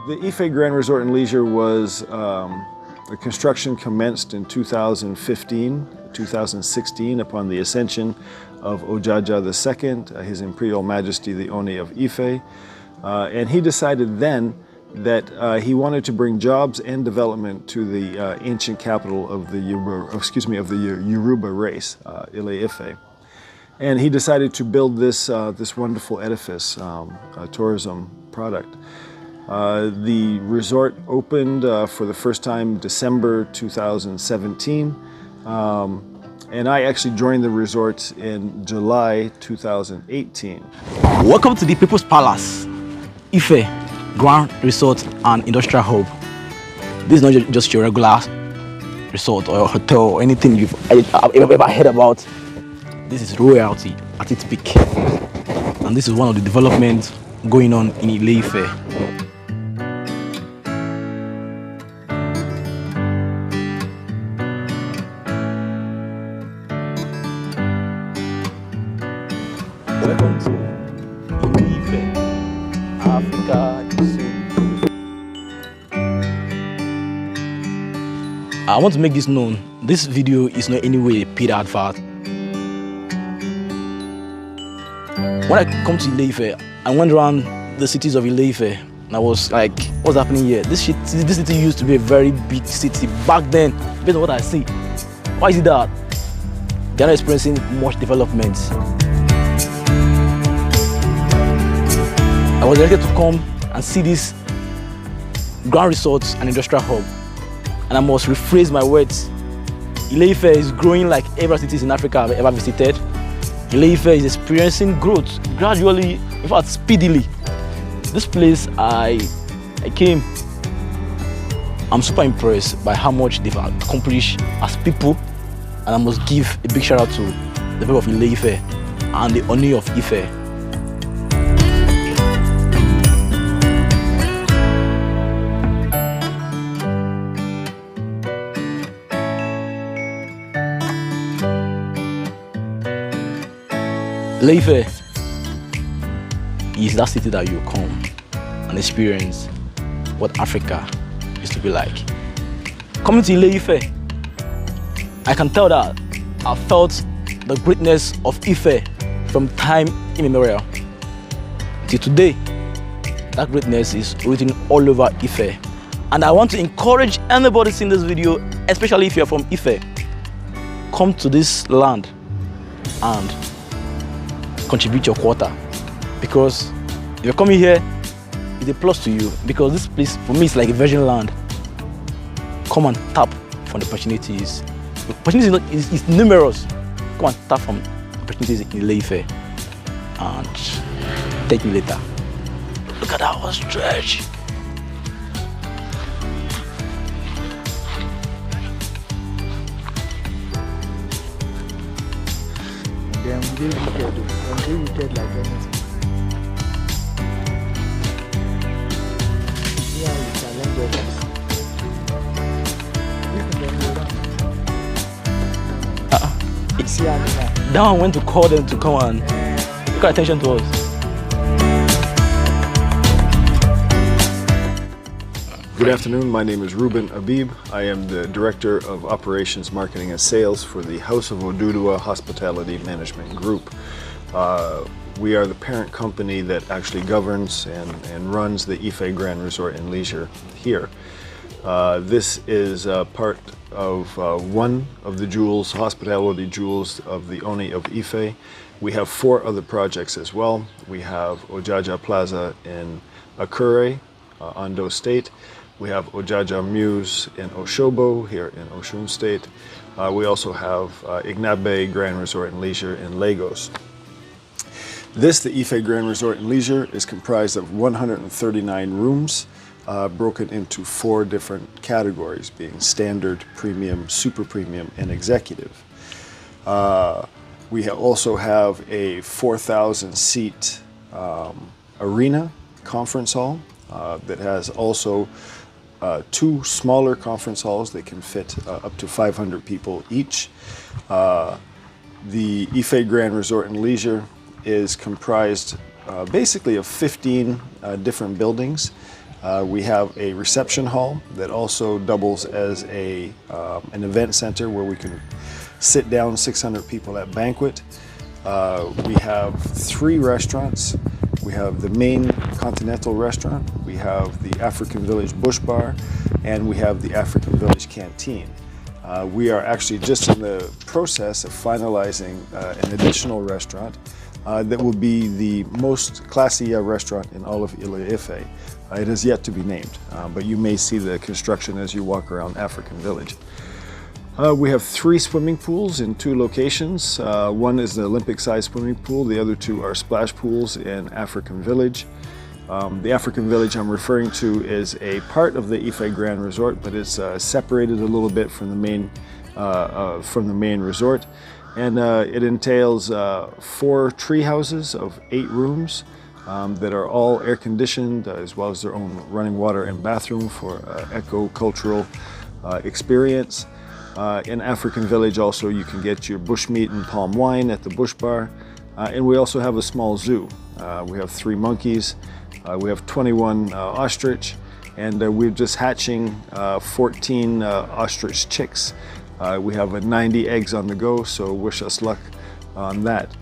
The Ife Grand Resort and Leisure was, the construction commenced in 2016 upon the ascension of Ojaja II, His Imperial Majesty the Oni of Ife. And he decided then that he wanted to bring jobs and development to the ancient capital of the Yoruba race, Ile-Ife. And he decided to build this, this wonderful edifice, a tourism product. The resort opened for the first time December 2017, and I actually joined the resort in July 2018. Welcome to the People's Palace, Ife Grand Resort and Industrial Hub. This is not just your regular resort or hotel or anything you've ever heard about. This is royalty at its peak, and this is one of the developments going on in Ile-Ife. Welcome to Ile-Ife, Africa. I want to make this known. This video is not any way a paid advert. When I come to Ile-Ife, I went around the cities of Ile-Ife and I was like, what's happening here? This city used to be a very big city back then, based on what I see. Why is it that? They're not experiencing much development. I was ready to come and see this Grand Resort and Industrial Hub. And I must rephrase my words. Ile-Ife is growing like every city in Africa I've ever visited. Ile-Ife is experiencing growth gradually, in fact speedily. This place I came, I'm super impressed by how much they've accomplished as people, and I must give a big shout out to the people of Ile-Ife and the Oni of Ife. Ile-Ife is that city that you come and experience what Africa used to be like. Coming to Ile-Ife, I can tell that I felt the greatness of Ife from time immemorial. Till today, that greatness is written all over Ife. And I want to encourage anybody seeing this video, especially if you're from Ife, come to this land and contribute your quota, because if you're coming here, it's a plus to you, because this place for me is like a virgin land. Come and tap from the opportunities. The opportunities is numerous. Come and tap from opportunities in Ile-Ife and take me later. Look at that stretch. I'm really wicked like anything. Yeah, we challenge others. That one went to call them to come and pay attention to us. Good afternoon, my name is Ruben Abib. I am the Director of Operations, Marketing and Sales for the House of Oduduwa Hospitality Management Group. We are the parent company that actually governs and runs the Ife Grand Resort and Leisure here. This is part of one of the jewels, hospitality jewels of the Oni of Ife. We have 4 other projects as well. We have Ojaja Plaza in Akure, Ondo State. We have Ojaja Muse in Oshobo here in Osun State. We also have Ignabe Grand Resort and Leisure in Lagos. This, the Ife Grand Resort and Leisure, is comprised of 139 rooms broken into 4 different categories, being standard, premium, super premium, and executive. We also have a 4,000 seat arena conference hall that has also 2 smaller conference halls that can fit up to 500 people each. The Ife Grand Resort and Leisure is comprised basically of 15 different buildings We have a reception hall that also doubles as an event center where we can sit down 600 people at banquet. We have 3 restaurants. We have the main continental restaurant, we have the African Village Bush Bar, and we have the African Village Canteen. We are actually just in the process of finalizing an additional restaurant that will be the most classy restaurant in all of Ile-Ife. It is yet to be named, but you may see the construction as you walk around African Village. We have 3 swimming pools in 2 locations. One is the Olympic-sized swimming pool. The other 2 are splash pools in African Village. The African Village I'm referring to is a part of the Ife Grand Resort, but it's separated a little bit from the main resort. And it entails 4 tree houses of 8 rooms that are all air-conditioned, as well as their own running water and bathroom for eco-cultural experience. In African Village also you can get your bushmeat and palm wine at the Bush Bar. And we also have a small zoo. We have 3 monkeys, we have 21 ostrich, and we're just hatching 14 ostrich chicks. We have 90 eggs on the go, so wish us luck on that.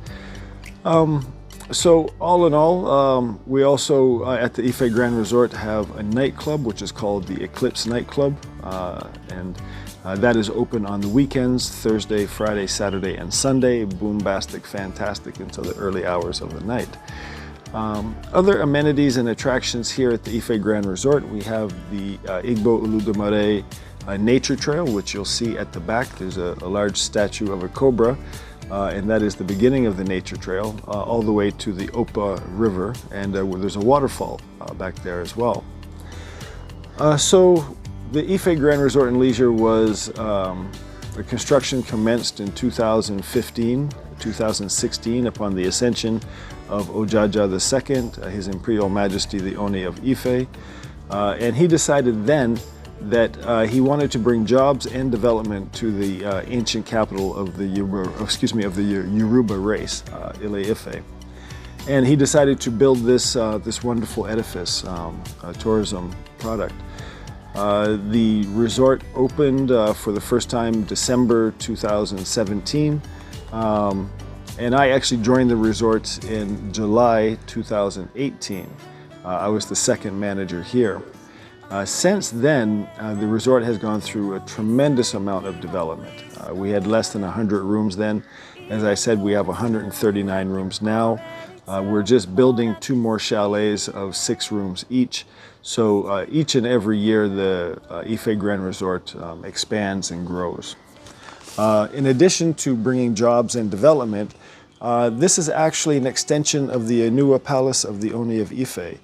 So all in all, we also at the Ife Grand Resort have a nightclub which is called the Eclipse Nightclub, and that is open on the weekends, Thursday, Friday, Saturday, and Sunday. Boombastic, fantastic until the early hours of the night. Other amenities and attractions here at the Ife Grand Resort, we have the Igbo Uludumare Nature Trail, which you'll see at the back. There's a large statue of a cobra, and that is the beginning of the Nature Trail, all the way to the Opa River, and there's a waterfall back there as well. So the Ife Grand Resort and Leisure was, the construction commenced in 2016 upon the ascension of Ojaja II, His Imperial Majesty the Oni of Ife, and he decided then that he wanted to bring jobs and development to the ancient capital of the Yoruba race, Ile-Ife. And he decided to build this wonderful edifice, a tourism product. The resort opened for the first time December 2017, and I actually joined the resort in July 2018. I was the second manager here. Since then, the resort has gone through a tremendous amount of development. We had less than 100 rooms then. As I said, we have 139 rooms now. We're just building 2 more chalets of 6 rooms each. So each and every year, the Ife Grand Resort expands and grows. In addition to bringing jobs and development, this is actually an extension of the Anua Palace of the Oni of Ife.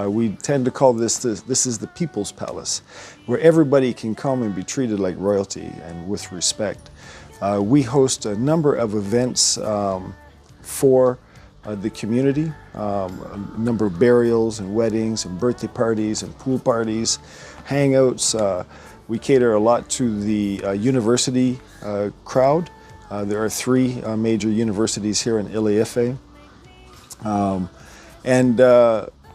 We tend to call this is the People's Palace, where everybody can come and be treated like royalty and with respect. We host a number of events for the community, a number of burials and weddings and birthday parties and pool parties, hangouts. We cater a lot to the university crowd. There are 3 major universities here in Ile-Ife.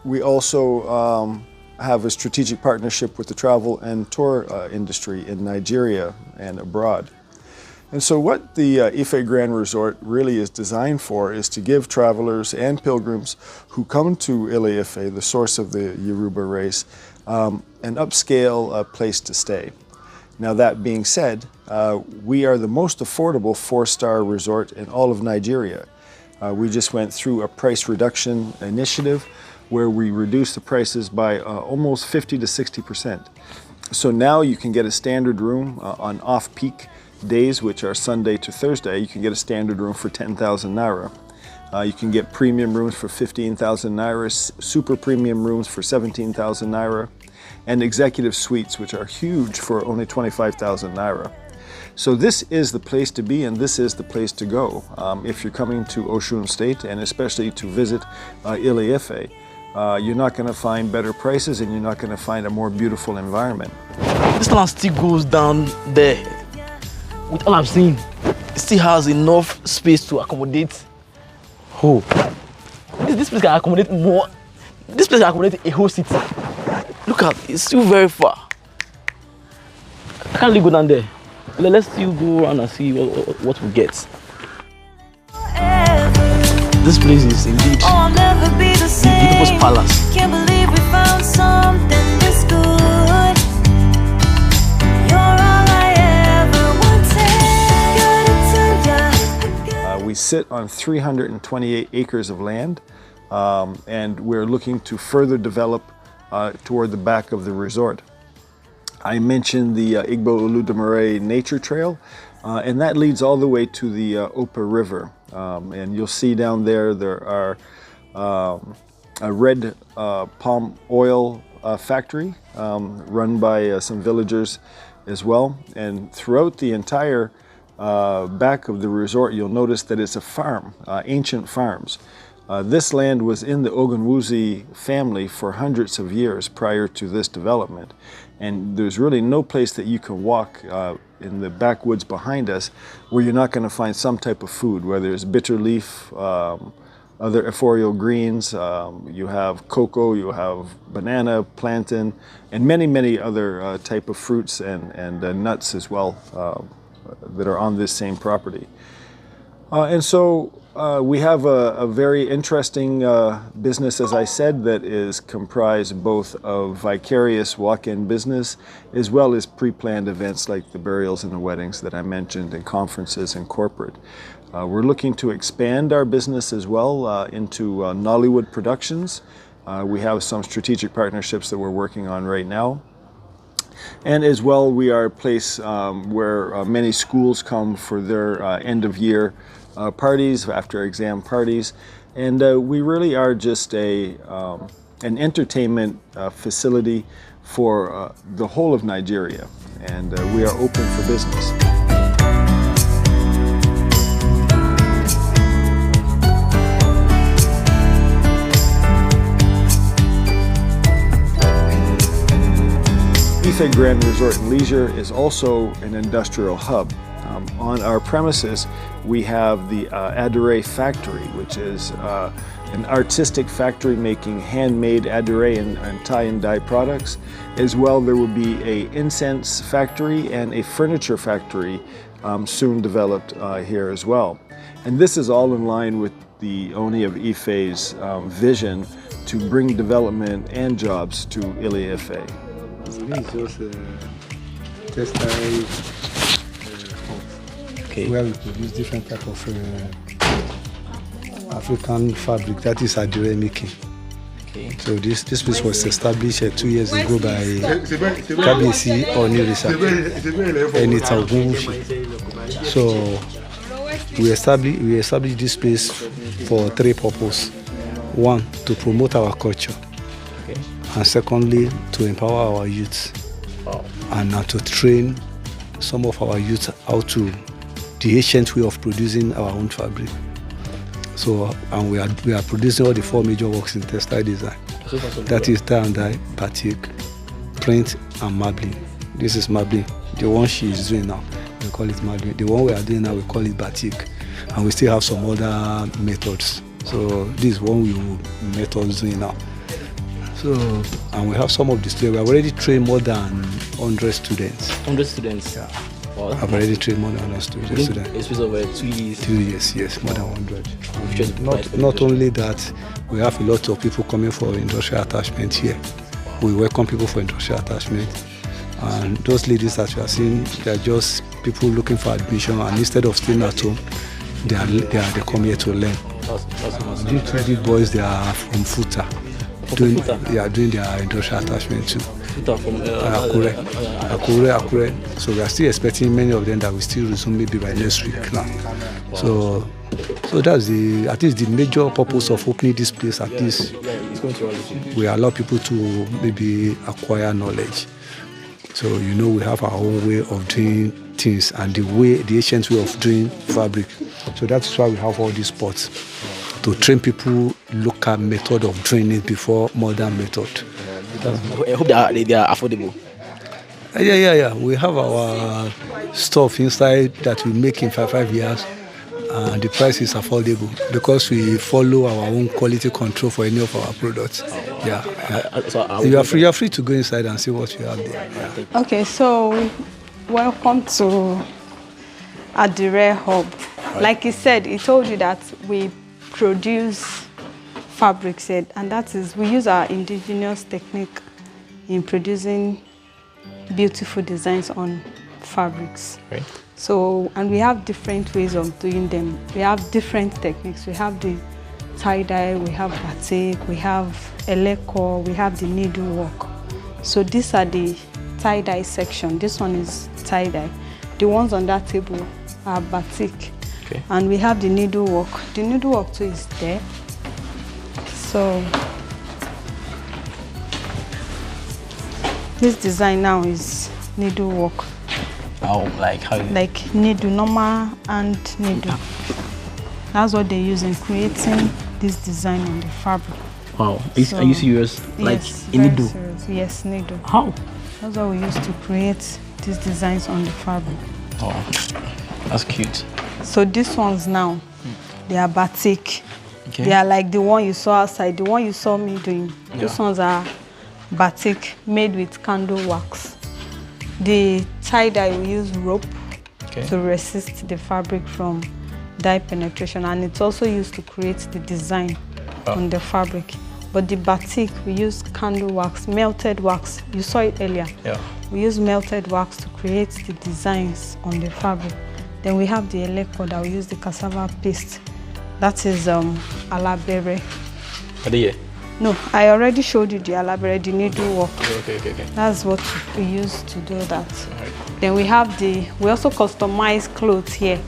We also have a strategic partnership with the travel and tour industry in Nigeria and abroad. And so what the Ife Grand Resort really is designed for is to give travelers and pilgrims who come to Ile-Ife, the source of the Yoruba race, an upscale place to stay. Now that being said, we are the most affordable 4-star resort in all of Nigeria. We just went through a price reduction initiative where we reduced the prices by almost 50 to 60%. So now you can get a standard room on off-peak days, which are Sunday to Thursday. You can get a standard room for 10,000 naira. You can get premium rooms for 15,000 naira, super premium rooms for 17,000 naira, and executive suites, which are huge, for only 25,000 naira. So this is the place to be, and this is the place to go if you're coming to Osun State, and especially to visit Ile-Ife. You're not going to find better prices, and you're not going to find a more beautiful environment. This land still goes down there. With all I'm seeing, it still has enough space to accommodate. Oh, this place can accommodate more. This place can accommodate a whole city. Look at, it's still very far. I can't really go down there. Let's still go around and see what we get. This place is indeed the people's palace. Can't believe we found something this good. You're all I ever wanted. We sit on 328 acres of land, and we're looking to further develop toward the back of the resort. I mentioned the Igbo Oludumare Nature Trail, and that leads all the way to the Opa River. And you'll see down there are a red palm oil factory run by some villagers as well. And throughout the entire back of the resort, you'll notice that it's a farm, ancient farms. This land was in the Ogunwusi family for hundreds of years prior to this development. And there's really no place that you can walk in the backwoods behind us where you're not going to find some type of food, whether it's bitter leaf, other arboreal greens, you have cocoa, you have banana, plantain, and many other type of fruits and nuts as well that are on this same property. And so we have a very interesting business, as I said, that is comprised both of vicarious walk-in business as well as pre-planned events like the burials and the weddings that I mentioned, and conferences and corporate. We're looking to expand our business as well into Nollywood productions. We have some strategic partnerships that we're working on right now. And as well, we are a place where many schools come for their end-of-year parties, after exam parties, and we really are just an entertainment facility for the whole of Nigeria, and we are open for business. Ife Grand Resort Leisure is also an industrial hub. On our premises, we have the Adire factory, which is an artistic factory making handmade Adire and tie and dye products. As well, there will be an incense factory and a furniture factory soon developed here as well. And this is all in line with the Oni of Ife's vision to bring development and jobs to Ile-Ife. This is just textile where we produce different type of African fabric, that is Adire making. Okay. So this place was established 2 years ago by Kabisi Onirisa and it's Ogunwusi. So we established this place for three purposes. One, to promote our culture. Okay. And secondly, to empower our youth. Wow. And to train some of our youth how to the ancient way of producing our own fabric. So, and we are producing all the four major works in textile design. That is tie and dye, batik, print, and marbling. This is marbling. The one she is doing now, we call it marbling. The one we are doing now, we call it batik. And we still have some other methods. So this is one we methods doing now. So, and we have some of the students. We have already trained more than 100 students. 100 students? Yeah. Wow. I've already trained more than 100 students. It's been over 2 years. 2 years, yes, more than 100. Not only that, we have a lot of people coming for industrial attachment here. We welcome people for industrial attachment. And those ladies that you are seeing, they are just people looking for admission, and instead of staying at home, they come here to learn. That's these boys, they are from Futa. They are doing their industrial attachment too. From Akure. So we are still expecting many of them that will still resume maybe by next week now. Wow. So that's at least the major purpose of opening this place. At least we allow people to maybe acquire knowledge. So we have our own way of doing things and the ancient way of doing fabric. So that's why we have all these spots to train people local method of doing it before modern method. I hope they are affordable. Yeah. We have our stuff inside that we make in 5 years, and the price is affordable because we follow our own quality control for any of our products. You are free to go inside and see what you have there. Yeah. Okay, so welcome to Adire Hub. Right. Like he said, he told you that we produce fabrics here, and that is, we use our indigenous technique in producing beautiful designs on fabrics. Right. So, and we have different ways of doing them. We have different techniques. We have the tie-dye, we have batik, we have eleko, we have the needlework. So these are the tie-dye section. This one is tie-dye. The ones on that table are batik. Okay. And we have the needlework. The needlework too is there. So this design now is needlework. How, like how? Like needle, normal and needle. That's what they use in creating this design on the fabric. Wow. Are you serious? Like yes, in very needle? serious. Yes, needle. How? That's what we use to create these designs on the fabric. Oh, that's cute. So these ones now, they are batik. Okay. They are like the one you saw outside, the one you saw me doing. Yeah. These ones are batik made with candle wax. The tie-dye, we use rope to resist the fabric from dye penetration, and it's also used to create the design on the fabric. But the batik, we use candle wax, melted wax. You saw it earlier. Yeah. We use melted wax to create the designs on the fabric. Then we have the eleko that we use the cassava paste. That is alabere. No, I already showed you the alabere, the needlework. Okay. That's what we use to do that. Right. Then we also customize clothes here.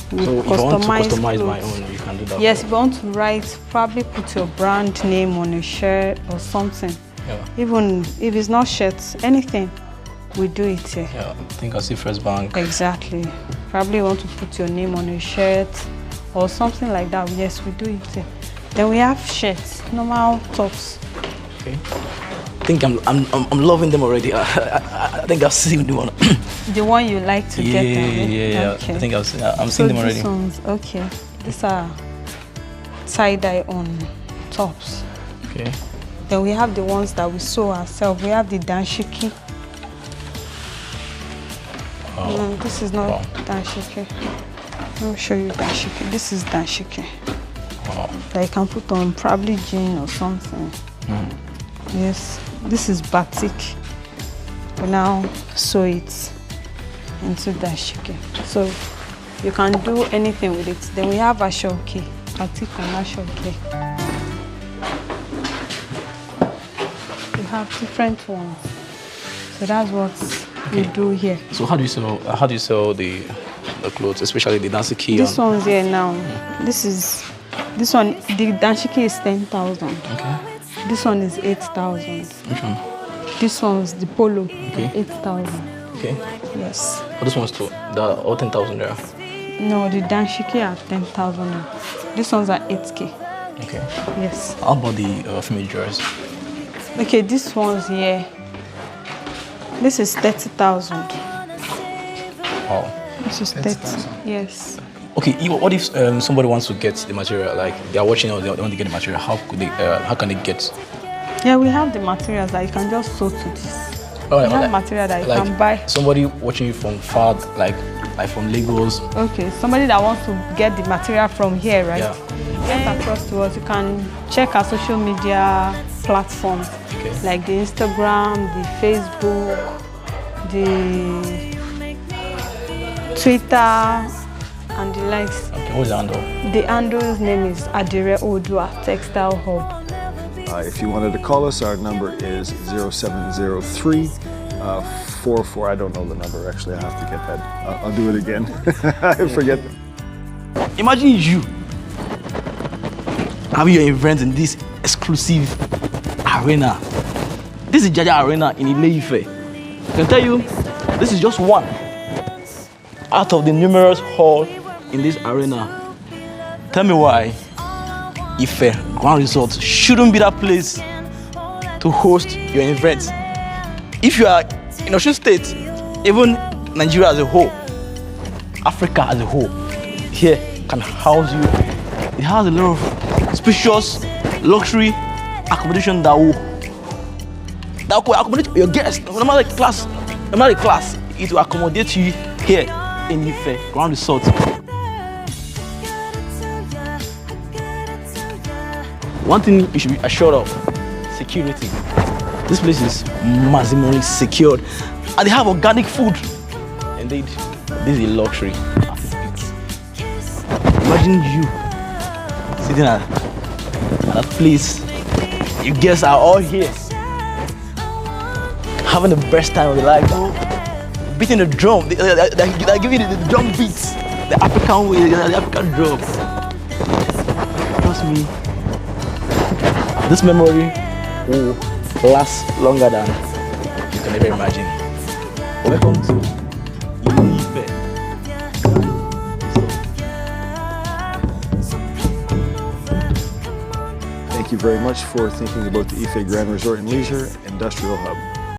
So if I want to customize my own, you can do that? Yes, if you want to write, probably put your brand name on a shirt or something. Yeah. Even if it's not shirts, anything, we do it here. Yeah, I think I see First Bank. Exactly. Probably want to put your name on a shirt or something like that. Yes, we do it here. Then we have shirts, normal tops. Okay. I think I'm loving them already. I think I've seen the one. The one you like to get them. Yeah. Okay. I think I'm seeing them already. These ones, okay. These are tie-dye on tops. Okay. Then we have the ones that we sew ourselves. We have the danshiki. Wow. No, this is not danshiki. Let me show you danshiki. This is danshiki. Wow. That you can put on probably jean or something. Yes. This is batik. We now sew it into dashiki. So you can do anything with it. Then we have ashoke, batik and ashoke. We have different ones. So that's what we do here. So how do you sell the clothes, especially the danshiki? This one's here now. This one, the danshiki is 10,000. Okay. This one is 8,000. Which one? This one's the polo, Okay. 8,000. Okay. Yes. Oh, this one's too. The all 10,000 there. No, the danshiki are 10,000. This one's are 8K. Okay. Yes. How about the female dress? Okay, this one's here. This is 30,000. Wow. This is 30. Yes. Okay. What if somebody wants to get the material? Like they are watching or they want to get the material? How can they get? Yeah, we have the materials that you can just sew to this. Oh, We have material that you can buy. Somebody watching you from far, like from Lagos. Okay, somebody that wants to get the material from here, right? Yeah. Get across to us. You can check our social media platforms, like the Instagram, the Facebook, the Twitter, and the likes. Okay, what's the handle? The handle's name is Adire Odua Textile Hub. If you wanted to call us, our number is 0703 44. I don't know the number actually. I have to get that. I'll do it again. I forget. Imagine you having your event in this exclusive arena. This is Jaja Arena in Ile-Ife. I can tell you, this is just one out of the numerous halls in this arena. Tell me why Ife Grand Resort shouldn't be that place to host your event. If you are in Osun State, even Nigeria as a whole, Africa as a whole, here can house you. It has a lot of spacious luxury accommodation that will accommodate your guests. No matter the class, it will accommodate you here in Ife Grand Resort. One thing you should be assured of: security. This place is maximally secured, and they have organic food. Indeed, this is a luxury. Imagine you sitting at a place, your guests are all here, having the best time of their life, beating the drum. They give you the drum beats, the African way, the African drum. Trust me, this memory will last longer than you can ever imagine. Welcome to Ile-Ife. Thank you very much for thinking about the Ife Grand Resort and Leisure Industrial Hub.